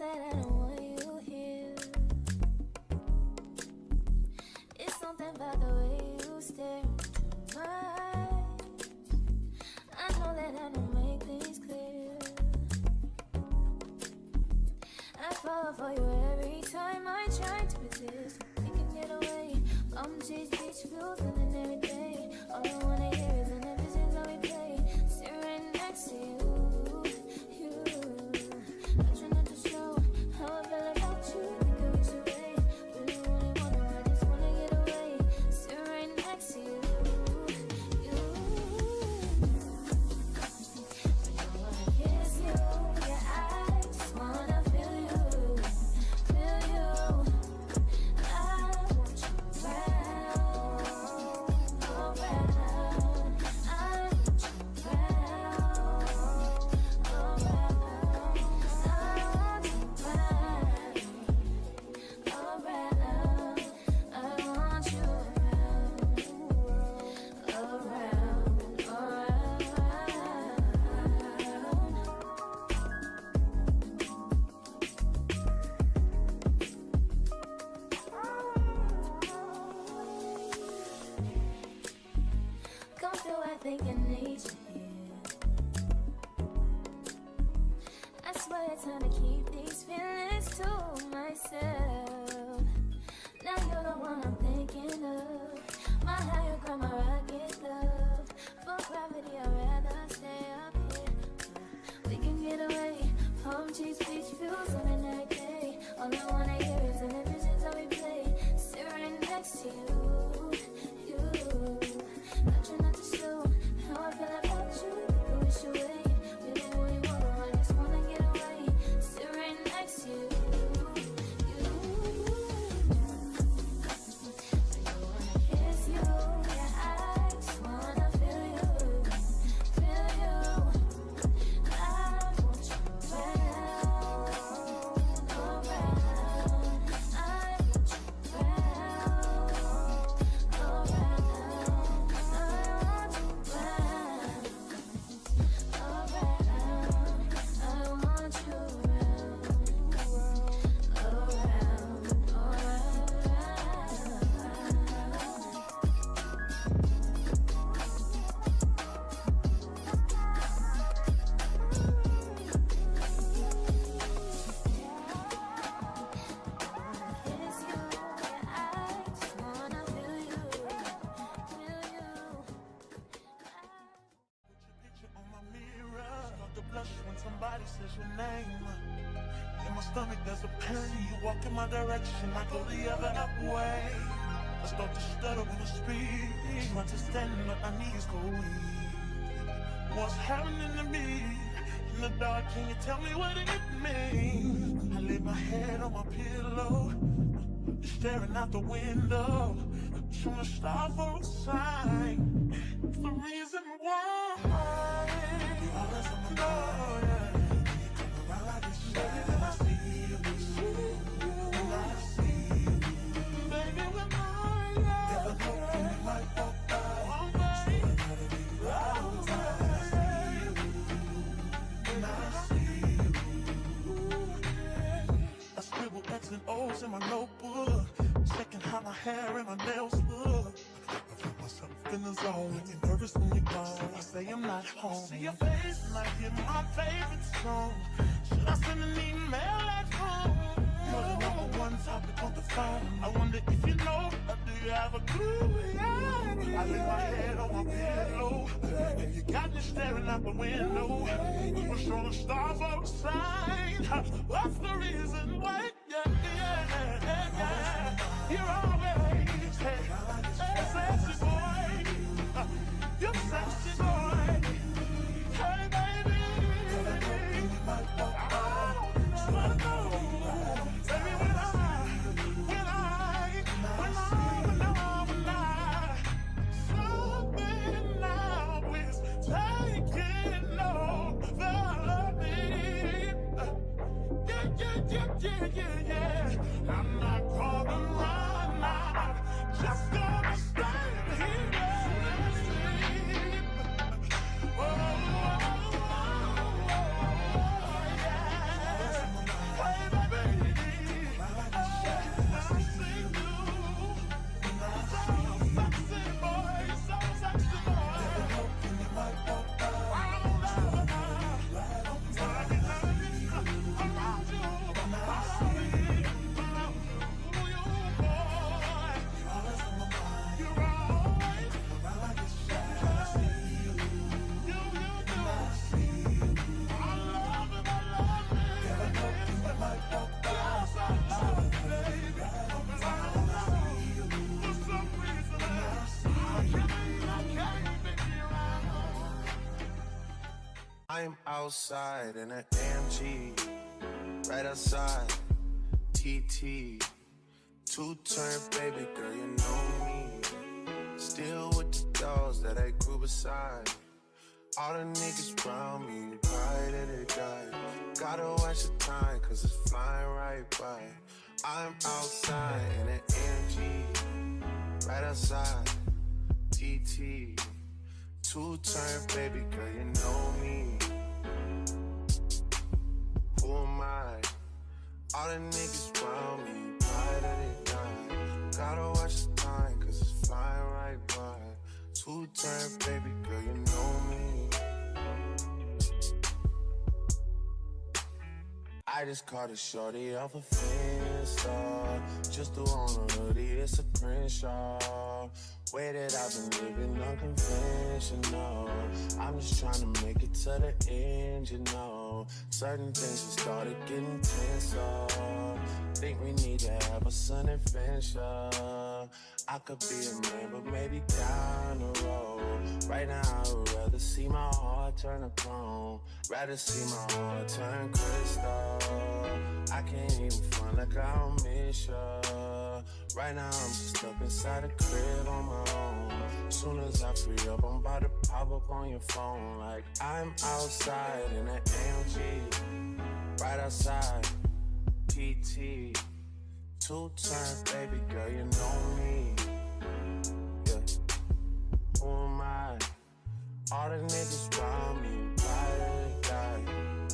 that I don't want you here. It's something about the way you stare into my eyes. I know that I don't make things clear. I fall for you every time I try to resist. We can get away. Chase beach views feeling every day. All I wanna hear is an episode that we play. Sit right next to you. I try not to show how I feel about you. Think I wish away. Really wanna, I just wanna get away. Sit right next to you. I don't wanna kiss you. Yeah, I just wanna feel you. Feel you. I want you around, around. I want you around, around. I want you around, around. I want you around, come through, I think I need you here. I swear it's time to keep these feelings to myself. Now you're the one I'm thinking of. My higher ground, my rocket love. For gravity, I'd rather stay up here. We can get away. Palm cheese, beach views every night, day. All I wanna hear is the visions that we play. Sit right next to you. I try not to show how I feel about you. Think I wish away. Really wanna, I just wanna get away. Sit right next to you. I don't wanna kiss you. Yeah, I just wanna feel you. Feel you. I want you around, around. I want you around, around. I want you around, around. I want you around, kiss you. Yeah, I just wanna feel you, feel you. Picture on my mirror, start to blush when somebody says your name. In my stomach there's a pain. You walk in my direction, I go the other way. I start to stutter when I speak, trying to stand but my knees go weak. What's happening to me? In the dark, can you tell me what it means? I lay my head on my pillow, staring out the window, trying to stop for a sign. It's the reason why you always on my mind. You come around like this, baby, when I see you, when I see you, baby, when I never know when you might walk by. So I gotta be right when I see you, when I see you. I scribble X and O's in my notebook, checking how my hair and my nails look. I find myself in the zone, getting nervous when you're gone. I say I'm not home. See your face and I hear my favorite song. Should I send an email at home? You're the number one topic on the phone. I wonder if you know, or do you have a clue? Yeah. I lay my head on my pillow, and you got me staring out the window. We were showing a star for a sign. What's the reason why? Yeah, yeah, yeah, yeah. You're always hey, sexy boy. You're sexy boy. Hey, baby. I don't wanna know. Baby, when something now is taking over me. Yeah. I'm not gonna run now. Just gonna stand here and sleep. Oh, yeah. Hey, outside in an AMG, right outside, TT. Two-turn baby girl, you know me. Still with the dogs that I grew beside. All the niggas around me, ride and they die. Gotta watch the time, cause it's flying right by. I'm outside in an AMG, right outside, TT. Two-turn baby girl, you know me. Who am I? All the niggas around me, ride and they die. Gotta watch the time, cause it's flying right by. Two-turn baby girl, you know me. I just caught a shorty off a Finsta. Just threw on a hoodie, it's a Crenshaw. Way that I've been living unconventional. I'm just trying to make it to the end, you know. Certain things have started getting tenser. Think we need to have a sun adventure. I could be a man, but maybe down the road. Right now I would rather see my heart turn to chrome. Rather see my heart turn crystal. I can't even front like I don't miss ya. Right now I'm just stuck inside a crib on my own. Soon as I free up, I'm about to pop up on your phone. Like I'm outside in an AMG, right outside, PT. Two-turn baby girl, you know me. Yeah, who am I? All the niggas around me, ride or die.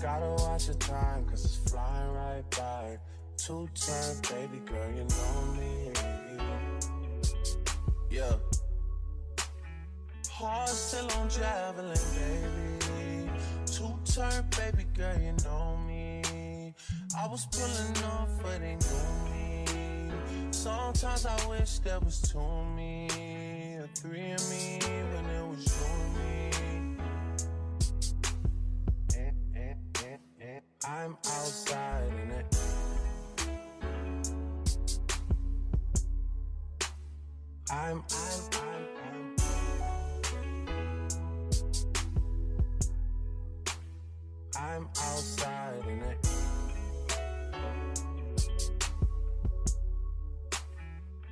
Gotta watch the time, cause it's flying right by. Two-turn baby girl, you know me. Yeah. Heart still on javelin, baby. Two-turn baby girl, you know me. I was pulling off, but they knew me. Sometimes I wish there was two of me, or three of me, when it was you and me. I'm outside in it. I'm outside in it.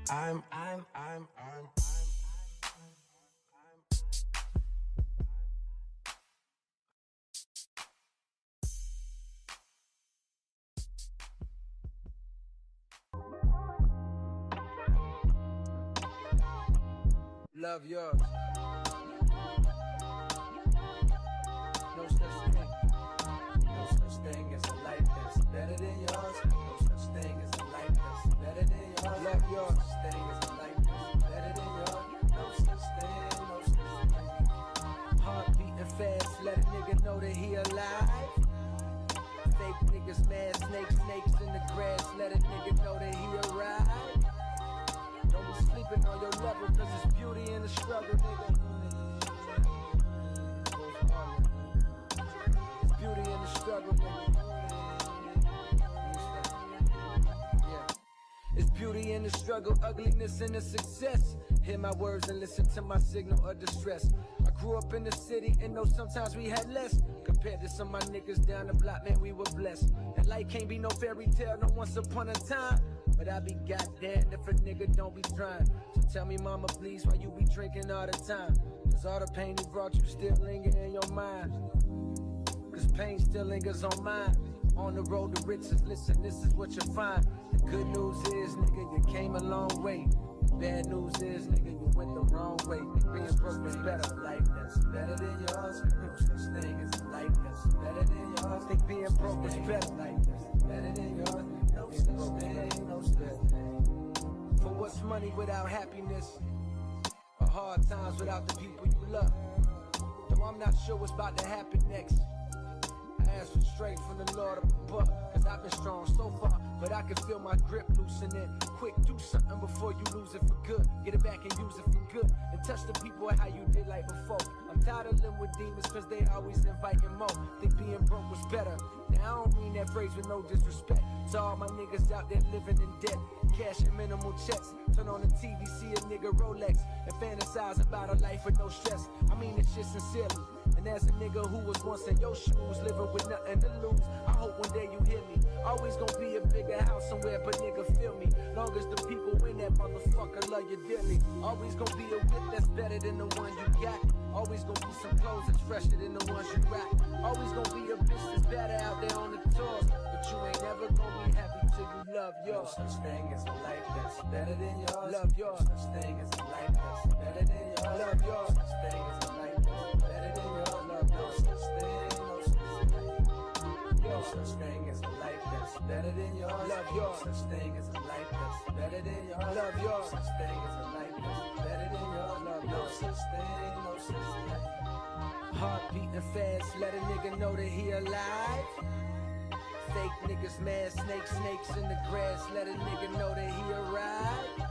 I'm Love yours. No such thing. No such thing as a life that's better than yours. No such thing as a life that's better than yours. Love yours. No such thing as a life that's better than yours. No such thing, no such thing. Heart beating fast, let a nigga know that he alive. Fake niggas mad, snakes in the grass, let a nigga know that he arrived. Don't be sleeping on your level, cause it's beauty in the struggle, nigga. It's beauty in the struggle, nigga. Yeah. It's beauty in the struggle, ugliness in the success. Hear my words and listen to my signal of distress. I grew up in the city and know sometimes we had less. Compared to some of my niggas down the block, man, we were blessed. And life can't be no fairy tale, no once upon a time. But I be goddamn if a nigga don't be trying. So tell me, mama, please, why you be drinking all the time? Cause all the pain he brought you still linger in your mind. Cause pain still lingers on mine. On the road to riches, listen, this is what you find. The good news is, nigga, you came a long way. The bad news is, nigga, you went the wrong way. Being broke is better. Life that's better than yours. No such thing as a life that's better than yours. Think being broke is better. Life that's better than yours. No such thing, no such thing. For what's money without happiness? Or hard times without the people you love? Though I'm not sure what's about to happen next. I ask for strength from the Lord up above. Cause I've been strong so far, but I can feel my grip loosening. Quick, do something before you lose it for good. Get it back and use it for good. And touch the people how you did like before. I'm tired of living with demons cause they always inviting more. Think being broke was better. Now I don't mean that phrase with no disrespect to all my niggas out there living in debt. Cash and minimal checks. Turn on the TV, see a nigga Rolex and fantasize about a life with no stress. I mean this shit sincerely. And as a nigga who was once in your shoes, living with nothing to lose, I hope one day you hear me. Always gonna be a bigger house somewhere, but nigga feel me. Long as the people in that motherfucker love you dearly. Always gonna be a whip that's better than the one you got. Always gonna be some clothes that's fresher than the ones you rock. Always gonna be a bitch that's better out there on the tours. But you ain't never gonna be happy till you love yours. No such thing as a life that's better than yours. Love yours. No such thing as a life that's better than yours. Love yours. No such thing as a life that's better than yours. Love no such thing, no such thing. No such thing as a life that's better than yours. Love yours. No such thing as a life that's better than yours. Love yours. No such thing as a life that's better than yours. Love no such thing, no such thing. Heart beating fast, let a nigga know that he alive. Fake niggas mad, snakes in the grass, let a nigga know that he arrived.